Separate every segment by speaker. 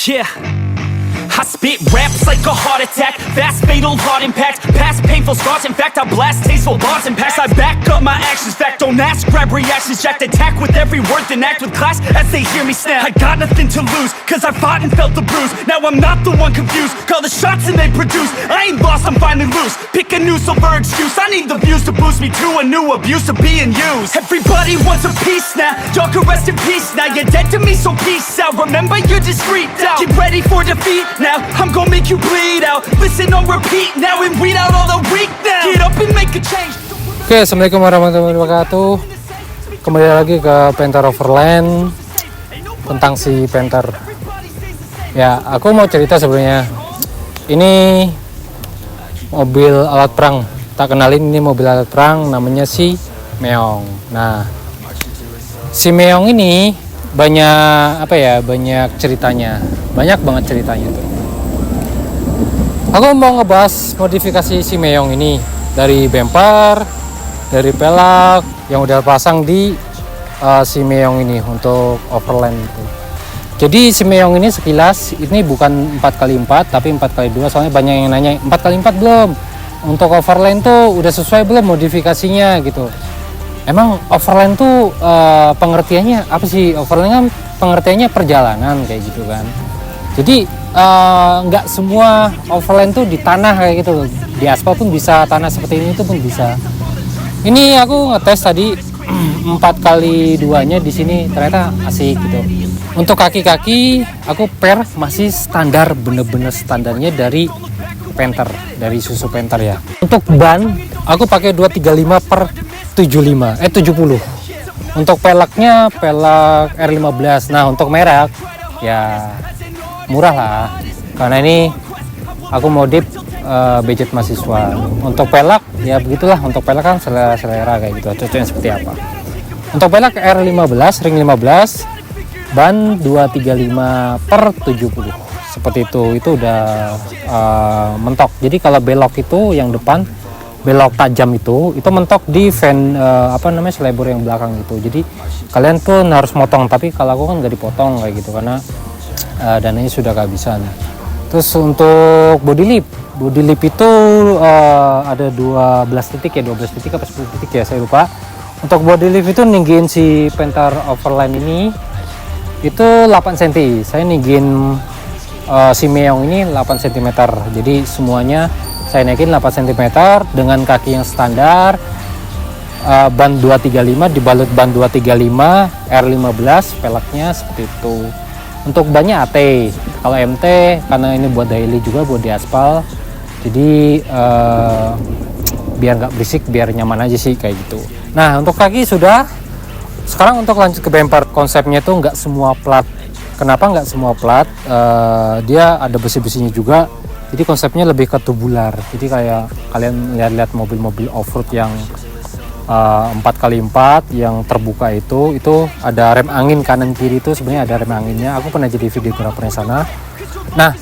Speaker 1: Yeah, I spit raps like a heart attack, fast fatal heart impact, past painful scars, in fact I blast tasteful bars and packs. I back up my actions, fact don't ask, grab reactions, jacked attack with every word, then act with class as they hear me snap. I got nothing to lose, cause I fought and felt the bruise, now I'm not the one confused, call the shots and they produce, I ain't lost, I'm finally loose, pick a new silver excuse, I need the views to boost me to a new abuse of being used. Everybody wants a piece now, y'all can rest in peace now, you're dead to me so peace out, remember you're discreet out, get ready for defeat now, I'm gonna make you bleed out, listen on repeat now and weed out all the weak now, get up and make a change.
Speaker 2: Oke, assalamualaikum warahmatullahi wabarakatuh. Kembali lagi ke Panther Overland tentang si Panther. Ya, aku mau cerita sebenarnya. Ini mobil alat perang. Tak kenalin, ini mobil alat perang namanya si Meong. Nah, si Meong ini banyak banyak ceritanya. Banyak banget ceritanya tuh. Aku mau ngebahas modifikasi si Meong ini dari bumper, dari pelak yang udah pasang di si Meong ini untuk overland itu. Jadi si Meong ini sekilas ini bukan 4x4 tapi 4x2, soalnya banyak yang nanya 4x4 belum? Untuk overland tuh udah sesuai belum modifikasinya gitu. Emang overland tuh pengertiannya apa sih? Overland kan pengertiannya perjalanan kayak gitu kan. Jadi nggak semua overland tuh di tanah kayak gitu, di aspal pun bisa, tanah seperti ini tuh pun bisa. Ini aku ngetes tadi 4x2 nya di sini ternyata asik gitu. Untuk kaki-kaki aku per masih standar, bener-bener standarnya dari Panther, dari Isuzu Panther ya. Untuk ban aku pakai 235/70. Untuk peleknya pelek R15. Nah untuk merek ya murah lah, karena ini aku modif budget mahasiswa. Untuk pelak ya begitulah, untuk pelak kan selera kayak gitu, cocoknya seperti apa. Untuk pelak R15 ring 15 ban 235/70 seperti itu udah mentok. Jadi kalau belok itu yang depan belok tajam itu mentok di fan selebor yang belakang itu. Jadi kalian pun harus motong, tapi kalau aku kan nggak dipotong kayak gitu karena dananya sudah kehabisan. Terus untuk body lip itu ada 12 titik ya, 12 titik apa 10 titik ya, saya lupa. Untuk body lip itu ninggin si Panther Overland ini itu 8 cm. Saya ninggin si Meong ini 8 cm. Jadi semuanya saya naikin 8 cm dengan kaki yang standar, ban 235 dibalut ban 235 R15 peleknya seperti itu. Untuk bannya AT, kalau MT karena ini buat daily juga, buat di aspal, jadi biar nggak berisik, biar nyaman aja sih kayak gitu. Nah untuk kaki sudah. Sekarang untuk lanjut ke bumper, konsepnya tuh nggak semua plat. Kenapa nggak semua plat? Dia ada besi-besinya juga, jadi konsepnya lebih ke tubular. Jadi kayak kalian lihat-lihat mobil-mobil off-road yang 4x4 yang terbuka itu ada rem angin kanan kiri, itu sebenarnya ada rem anginnya. Aku pernah jadi videografer yang sana. Nah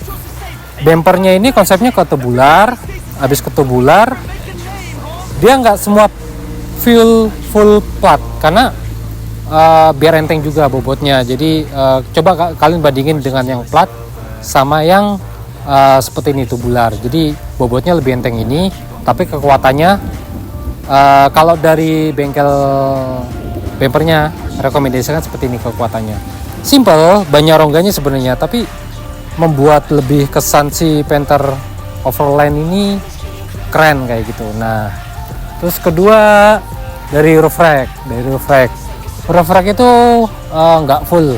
Speaker 2: bumpernya ini konsepnya ke tubular. Habis ke tubular dia nggak semua full plat karena biar enteng juga bobotnya. Jadi coba kalian bandingin dengan yang plat sama yang seperti ini tubular. Jadi bobotnya lebih enteng ini, tapi kekuatannya kalau dari bengkel bumpernya rekomendasikan seperti ini kekuatannya. Simple, banyak rongganya sebenarnya, tapi membuat lebih kesan si Panther Overland ini keren kayak gitu. Nah, terus kedua dari roof rack. Roof rack itu nggak full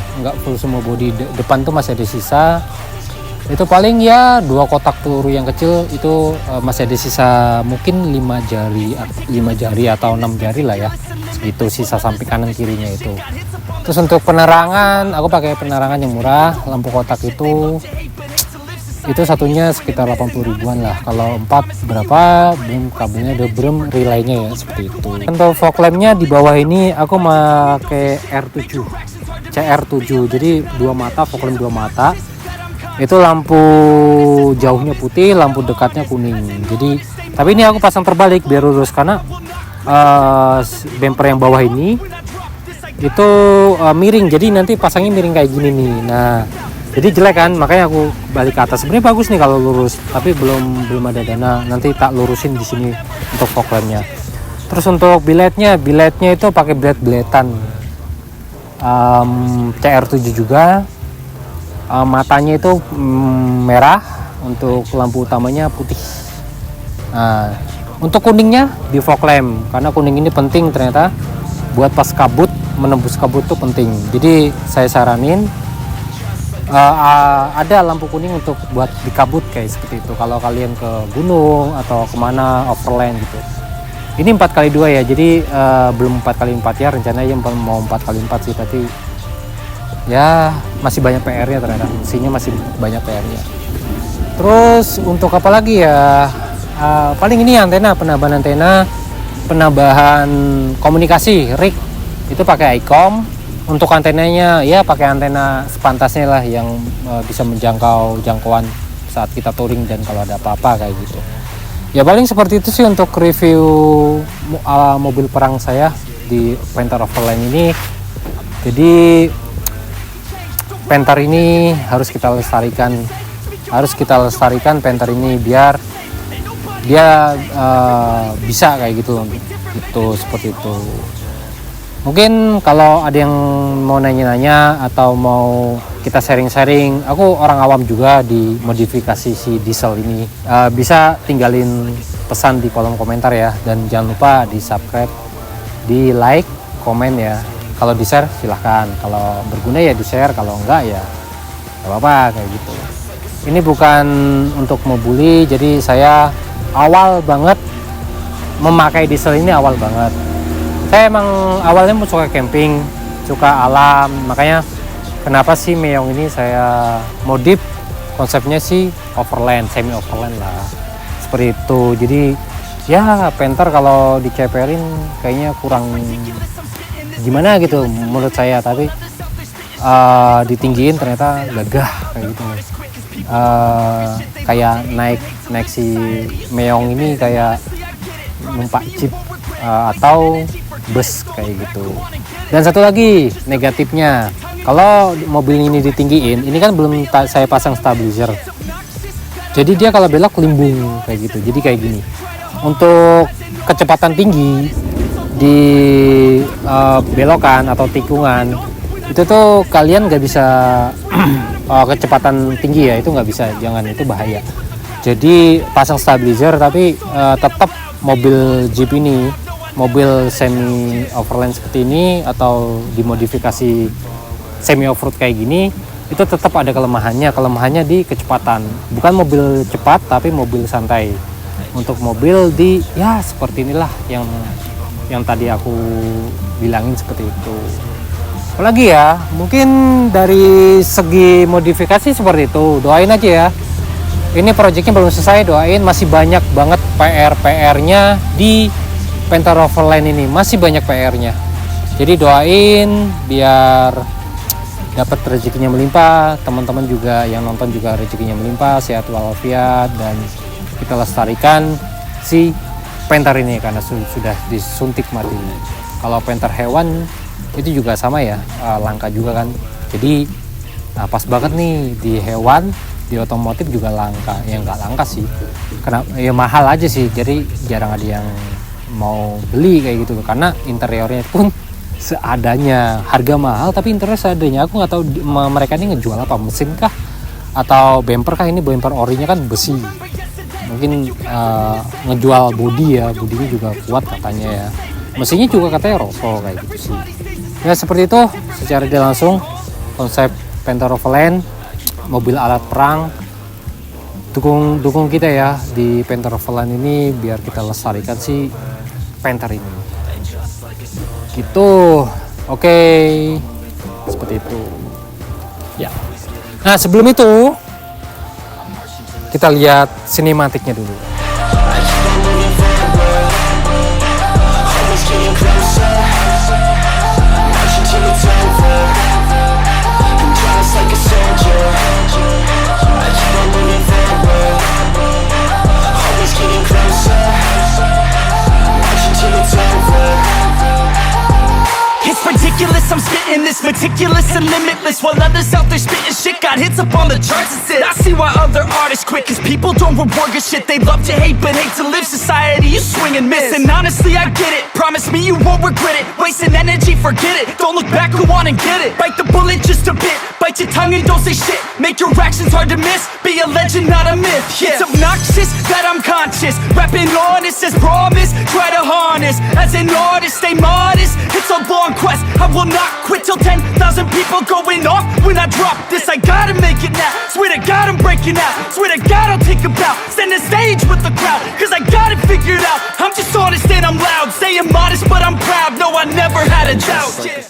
Speaker 2: semua bodi. Depan tuh masih ada sisa. Itu paling ya 2 kotak peluru yang kecil itu masih ada sisa, mungkin 5 jari atau 6 jari lah ya, segitu sisa samping kanan kirinya itu. Terus untuk penerangan aku pakai penerangan yang murah, lampu kotak itu satunya sekitar 80 ribuan lah. Kalau 4 berapa, belum kabelnya udah belum relaynya ya, seperti itu. Untuk fog lampnya di bawah ini aku pakai CR7, jadi 2 mata, fog lamp 2 mata. Itu lampu jauhnya putih, lampu dekatnya kuning. Jadi tapi ini aku pasang terbalik biar lurus, karena bumper yang bawah ini itu miring, jadi nanti pasangnya miring kayak gini nih. Nah Jadi jelek kan, makanya aku balik ke atas. Sebenarnya bagus nih kalau lurus, tapi belum ada dana. Nanti tak lurusin di sini untuk fog lampnya. Terus untuk biletnya itu pakai biletan CR7 juga. Matanya itu merah, untuk lampu utamanya putih. Nah, untuk kuningnya di fog lamp, karena kuning ini penting ternyata buat pas kabut, menembus kabut itu penting. Jadi saya saranin ada lampu kuning untuk buat di kabut kayak seperti itu. Kalau kalian ke gunung atau kemana overland gitu. Ini 4x2 ya, jadi belum 4x4 ya, rencananya mau 4x4 sih, tapi ya masih banyak PR-nya ternyata, mesinnya masih banyak PR-nya. Terus untuk apa lagi ya, paling ini antena, penambahan komunikasi rig itu pakai ICOM. Untuk antenanya ya pakai antena sepantasnya lah, yang bisa menjangkau jangkauan saat kita touring dan kalau ada apa-apa kayak gitu. Ya paling seperti itu sih untuk review mobil perang saya di Panther Overland ini. Jadi Panther ini harus kita lestarikan Panther ini biar dia bisa kayak gitu seperti itu. Mungkin kalau ada yang mau nanya-nanya atau mau kita sharing-sharing, aku orang awam juga di modifikasi si diesel ini, bisa tinggalin pesan di kolom komentar ya, dan jangan lupa di subscribe, di like, komen ya. Kalau di share silahkan, kalau berguna ya di share, kalau enggak ya gak apa-apa kayak gitu. Ini bukan untuk membuli, jadi saya awal banget memakai diesel ini, awal banget. Saya emang awalnya suka camping, suka alam, makanya kenapa sih Meong ini saya modif, konsepnya sih overland, semi overland lah, seperti itu. Jadi ya Panther kalau diceperin kayaknya kurang gimana gitu menurut saya, tapi ditinggiin ternyata gagah kayak gitu. Kayak naik si Meong ini kayak numpak jeep atau bus kayak gitu. Dan satu lagi negatifnya, kalau mobil ini ditinggiin, ini kan belum saya pasang stabilizer, jadi dia kalau belok limbung kayak gitu. Jadi kayak gini, untuk kecepatan tinggi di belokan atau tikungan itu tuh kalian nggak bisa kecepatan tinggi ya, itu nggak bisa, jangan, itu bahaya. Jadi pasang stabilizer, tapi tetap mobil Jeep ini, mobil semi overland seperti ini atau dimodifikasi semi offroad kayak gini, itu tetap ada kelemahannya di kecepatan. Bukan mobil cepat, tapi mobil santai. Untuk mobil di ya seperti inilah yang tadi aku bilangin seperti itu. Apalagi ya, mungkin dari segi modifikasi seperti itu. Doain aja ya, ini proyeknya belum selesai, doain, masih banyak banget PR-nya di Panther Overland ini, masih banyak PR-nya. Jadi doain biar dapat rezekinya melimpah, teman-teman juga yang nonton juga rezekinya melimpah, sehat walafiat, dan kita lestarikan si Panther ini karena sudah disuntik mati. Kalau Panther hewan itu juga sama ya, langka juga kan. Jadi pas banget nih di hewan, di otomotif juga langka. Ya nggak langka sih, karena ya mahal aja sih, jadi jarang ada yang mau beli kayak gitu, karena interiornya pun seadanya, harga mahal tapi interior seadanya. Aku nggak tahu mereka ini ngejual apa, mesin kah atau bumper kah? Ini bumper orinya kan besi, mungkin ngejual bodi ya, bodinya juga kuat katanya ya, mesinnya juga katanya roto kayak gitu sih ya. Seperti itu secara tidak langsung konsep Panther Overland, mobil alat perang. Dukung kita ya di Panther Overland ini biar kita lestarikan si Panther ini gitu. Oke, seperti itu ya. Nah sebelum itu kita lihat sinematiknya dulu.
Speaker 1: ridiculous. I'm spitting this meticulous and limitless, while others out there spitting shit got hits up on the charts and shit. I see why other artists quit, cause people don't reward good shit. They love to hate but hate to live. Society, you swing and miss. And honestly, I get it. Promise me you won't regret it. Wasting energy, forget it. Don't look back, go on and get it. Bite the bullet just a bit. Bite your tongue and don't say shit. Make your actions hard to miss. Be a legend, not a myth. Yeah. It's obnoxious that I'm conscious. Rapping honest as promise. Try to harness. As an artist, stay modest. It's a long quest. I will not quit till 10,000 people going off when I drop this. I gotta make it now. Swear to God I'm breaking out. Swear to God I'll take a bow. Stand the stage with the crowd, cause I got it figured out. I'm just honest and I'm loud. Saying modest but I'm proud. No, I never had a doubt.